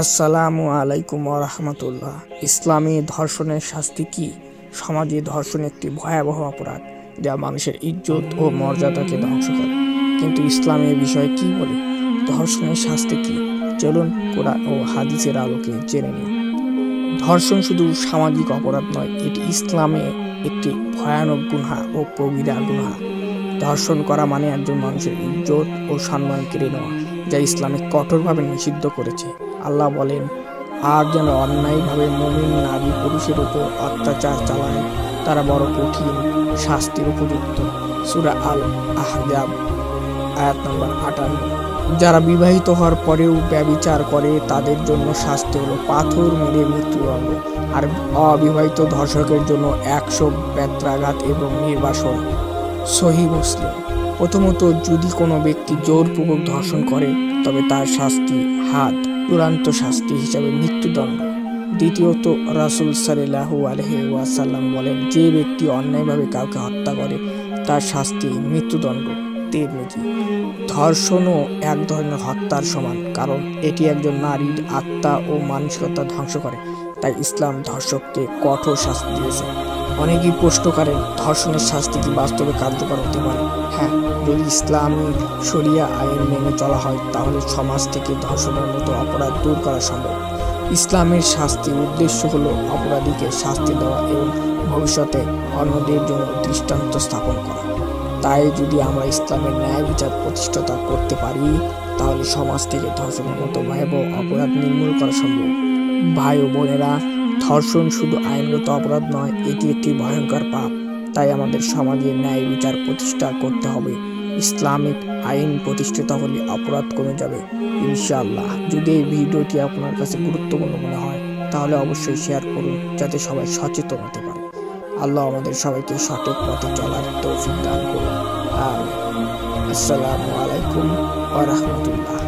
আসসালামু আলাইকুম ওয়া রাহমাতুল্লাহ। ইসলামী ধর্ষণের শাস্তি কি? সমাজে ধর্ষণ একটি ভয়াবহ অপরাধ যা মানুষের ইজ্জত ও মর্যাদাকে ধ্বংস করে। কিন্তু ইসলাম এ বিষয়ে কি বলে? ধর্ষণের শাস্তি কি? চলুন কোরআন ও হাদিসের আলোকে জেনে নিই। ধর্ষণ শুধু সামাজিক অপরাধ নয়, এটি ইসলামে একটি ভয়ানক গুনাহ ও কবিরা গুনাহ। ধর্ষণ করা মানে একজন মানুষের ইজ্জত ও সম্মান কেড়ে নেওয়া, যা ইসলামে কঠোরভাবে নিষিদ্ধ করেছে। আল্লাহ বলেন, আর যেন অন্যায়ভাবে মুমিন নারী পুরুষের উপর অত্যাচার চালায় তারা বড় কঠিন শাস্তির উপযুক্ত। সূরা আল আহজাব আয়াত নম্বর 58। যারা বিবাহিত হওয়ার পরেও ব্যভিচার করে তাদের জন্য শাস্তি হলো পাথর মেরে মৃত্যুদণ্ড, আর অবিবাহিত ধর্ষকের জন্য 100 বেত্রাঘাত এবং নির্বাসন। সহিহ মুসলিম। প্রথমত, যদি কোনো ব্যক্তি জোরপূর্বক ধর্ষণ করে তবে তার শাস্তি চূড়ান্ত শাস্তি হিসাবে মৃত্যুদণ্ড। দ্বিতীয়ত, রাসূল সাল্লাল্লাহু আলাইহি ওয়াসাল্লাম বলেন, যে ব্যক্তি অন্যায়ভাবে কাউকে হত্যা করে তার শাস্তি মৃত্যুদণ্ড। তিরমিজি। ধর্ষণও এক ধরনের হত্যার সমান, কারণ এটি একজন নারীর আত্মা ও মানসিকতা ধ্বংস করে। তাই ইসলাম ধর্ষককে কঠোর শাস্তি দিয়েছে। অনেকেই প্রশ্ন করেন, ধর্ষণের শাস্তি কি বাস্তবে কার্যকর হতে পারে? হ্যাঁ, যদি ইসলামী শরিয়া আইন মেনে চলা হয় তাহলে সমাজ থেকে ধর্ষণের মতো অপরাধ দূর করা সম্ভব। ইসলামের শাস্তির উদ্দেশ্য হলো অপরাধীকে শাস্তি দেওয়া এবং ভবিষ্যতে অন্যদের জন্য দৃষ্টান্ত স্থাপন করা। তাই যদি আমরা ইসলামের ন্যায় বিচার প্রতিষ্ঠা করতে পারি তাহলে সমাজ থেকে ধর্ষণের মতো ভয়াবহ অপরাধ নির্মূল করা সম্ভব। ভাই ও বোনেরা, ধর্ষণ শুধু আইনগত অপরাধ নয়, এটি একটি ভয়ঙ্কর পাপ। তাই আমাদের সমাজে ন্যায় বিচার প্রতিষ্ঠা করতে হবে। ইসলামিক আইন প্রতিষ্ঠিত হলে অপরাধ কমে যাবে ইনশাআল্লাহ। যদি এই ভিডিওটি আপনার কাছে গুরুত্বপূর্ণ মনে হয় তাহলে অবশ্যই শেয়ার করুন, যাতে সবাই সচেতন হতে পারে। আল্লাহ আমাদের সবাইকে সঠিক পথে চলার তৌফিক দান করুন। আসসালামু আলাইকুম ওয়া রাহমাতুল্লাহ।